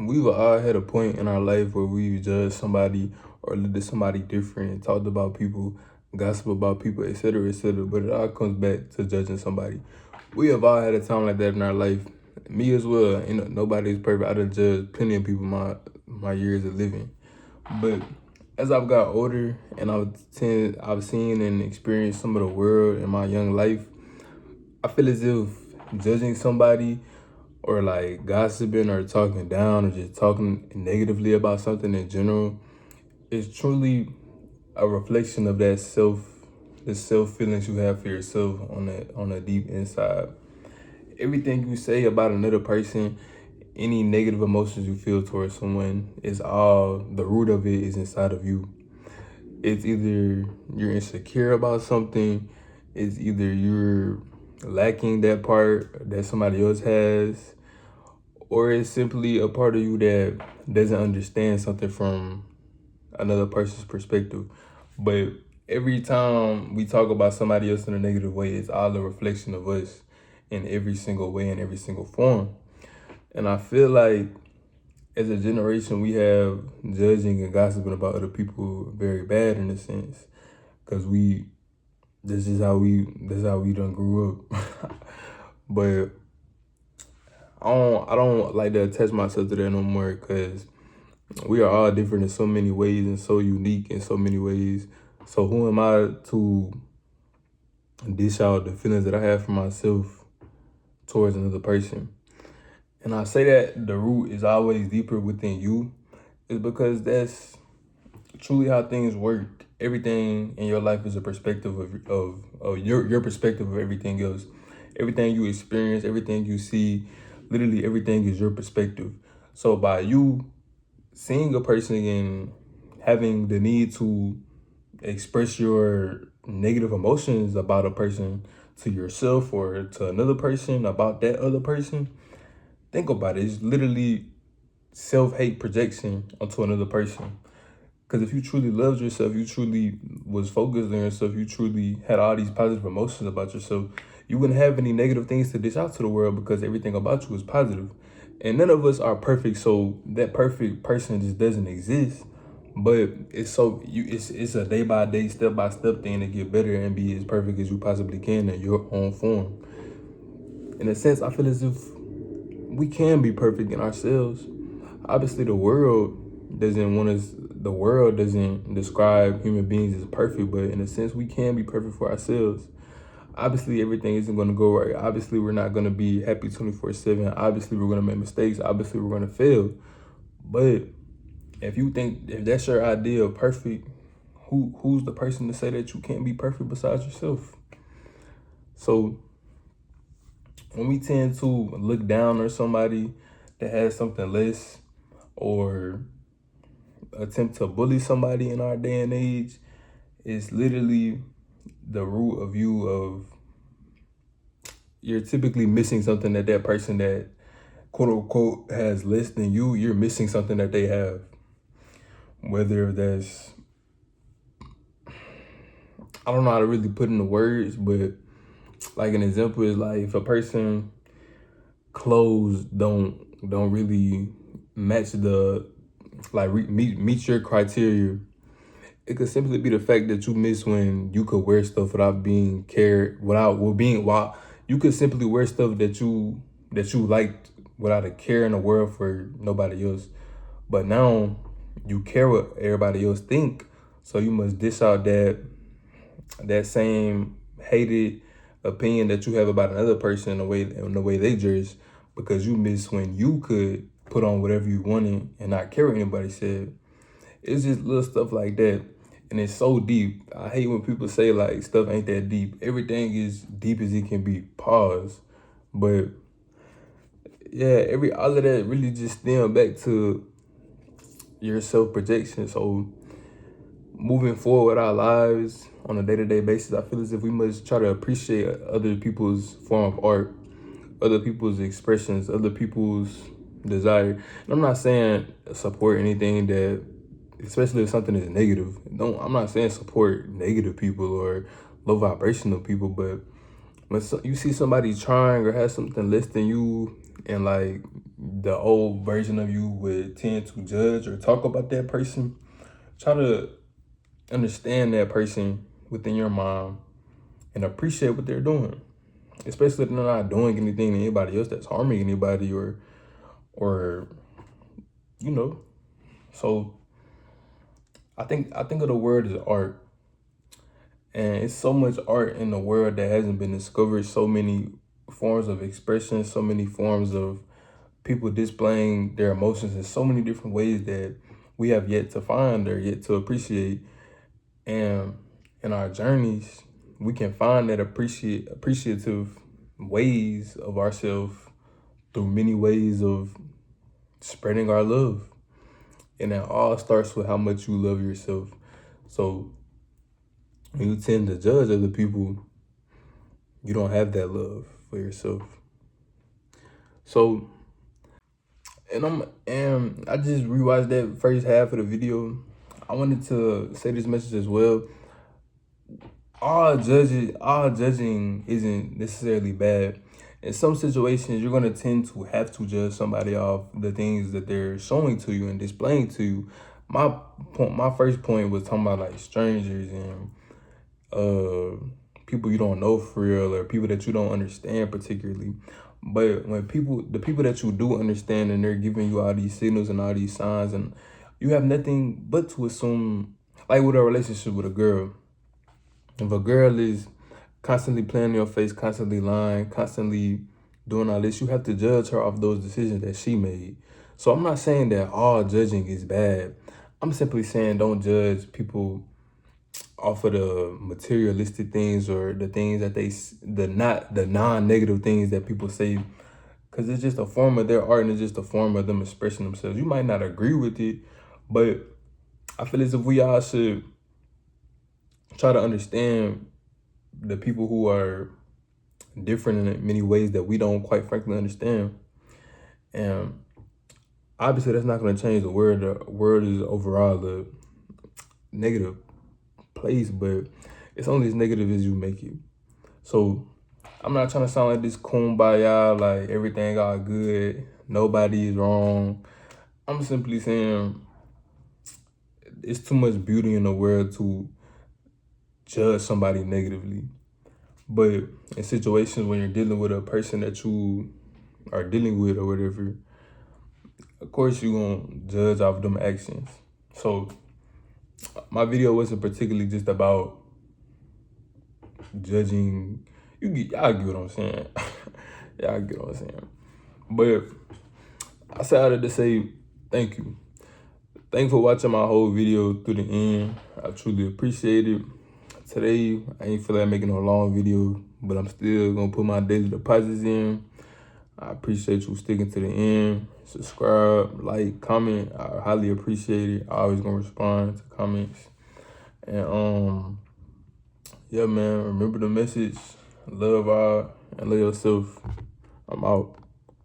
we've all had a point in our life where we judged somebody or looked at somebody different, talked about people, gossip about people, etc., etc. But it all comes back to judging somebody. We have all had a time like that in our life. Me as well. You know, nobody's perfect. I done judged plenty of people my years of living. But as I've got older and I've seen and experienced some of the world in my young life, I feel as if judging somebody or like gossiping or talking down or just talking negatively about something in general is truly a reflection of the self feelings you have for yourself on a deep inside. Everything you say about another person, any negative emotions you feel towards someone, is all the root of it is inside of you. It's either you're insecure about something, it's either you're lacking that part that somebody else has, or it's simply a part of you that doesn't understand something from another person's perspective. But every time we talk about somebody else in a negative way, it's all a reflection of us in every single way, in every single form. And I feel like as a generation, we have judging and gossiping about other people very bad in a sense, because that's how we done grew up. But I don't like to attach myself to that no more, because we are all different in so many ways and so unique in so many ways. So who am I to dish out the feelings that I have for myself towards another person? And I say that the root is always deeper within you, is because that's truly how things work. Everything in your life is a perspective of your perspective of everything else. Everything you experience, everything you see, literally everything is your perspective. So by you seeing a person and having the need to express your negative emotions about a person to yourself or to another person about that other person, think about it. It's literally self-hate projection onto another person. Because if you truly loved yourself, you truly was focused on yourself, you truly had all these positive emotions about yourself, you wouldn't have any negative things to dish out to the world because everything about you is positive. And none of us are perfect, so that perfect person just doesn't exist. But it's a day by day, step by step thing to get better and be as perfect as you possibly can in your own form. In a sense, I feel as if we can be perfect in ourselves. Obviously, the world doesn't describe human beings as perfect, but in a sense, we can be perfect for ourselves. Obviously, everything isn't going to go right. Obviously, we're not going to be happy 24/7. Obviously, we're going to make mistakes. Obviously, we're going to fail. But if that's your idea of perfect, who's the person to say that you can't be perfect besides yourself? So when we tend to look down on somebody that has something less, or attempt to bully somebody in our day and age, it's literally the root of you're typically missing something that person that quote unquote has less than you, you're missing something that they have. Whether that's, I don't know how to really put into words, but like an example is like if a person clothes don't really match the meet your criteria, it could simply be the fact that you miss when you could wear stuff without being cared, while you could simply wear stuff that you liked without a care in the world for nobody else. But now you care what everybody else think, so you must dish out that same hated opinion that you have about another person in the way they dress, because you miss when you could put on whatever you wanted and not care what anybody said. It's just little stuff like that. And it's so deep. I hate when people say like stuff ain't that deep. Everything is deep as it can be. Pause. But yeah, all of that really just stem back to your self projection. So moving forward with our lives on a day-to-day basis, I feel as if we must try to appreciate other people's form of art, other people's expressions, other people's desire. And I'm not saying support anything that, especially if something is negative. I'm not saying support negative people or low vibrational people, but when you see somebody trying or has something less than you and like the old version of you would tend to judge or talk about that person. Try to understand that person within your mind and appreciate what they're doing, especially if they're not doing anything to anybody else that's harming anybody or you know. So I think of the word as art, and it's so much art in the world that hasn't been discovered. So many forms of expression, so many forms of people displaying their emotions in so many different ways that we have yet to find or yet to appreciate. And in our journeys, we can find that appreciative ways of ourselves through many ways of spreading our love. And that all starts with how much you love yourself. So when you tend to judge other people, you don't have that love for yourself. So, and I just rewatched that first half of the video. I wanted to say this message as well. All judging isn't necessarily bad. In some situations, you're gonna tend to have to judge somebody off the things that they're showing to you and displaying to you. My first point was talking about like strangers and people you don't know for real, or people that you don't understand particularly. But when the people that you do understand, and they're giving you all these signals and all these signs, and you have nothing but to assume, like with a relationship with a girl. If a girl is constantly playing in your face, constantly lying, constantly doing all this, you have to judge her off those decisions that she made. So I'm not saying that all judging is bad. I'm simply saying don't judge people off of the materialistic things or the things that the non-negative things that people say, because it's just a form of their art and it's just a form of them expressing themselves. You might not agree with it, but I feel as if we all should try to understand the people who are different in many ways that we don't quite frankly understand. And obviously that's not going to change the world. The world is overall a negative place, but it's only as negative as you make it. So I'm not trying to sound like this kumbaya, like everything all good, nobody is wrong. I'm simply saying it's too much beauty in the world to judge somebody negatively. But in situations when you're dealing with a person that you are dealing with or whatever, of course you're going to judge off them actions. So my video wasn't particularly just about judging. Y'all get what I'm saying. Y'all get what I'm saying. But I decided to say thank you. Thanks for watching my whole video through the end. I truly appreciate it. Today, I ain't feel like making a long video, but I'm still gonna put my daily deposits in. I appreciate you sticking to the end. Subscribe, like, comment. I highly appreciate it. I always gonna respond to comments. And yeah, man, remember the message. Love all and love yourself. I'm out.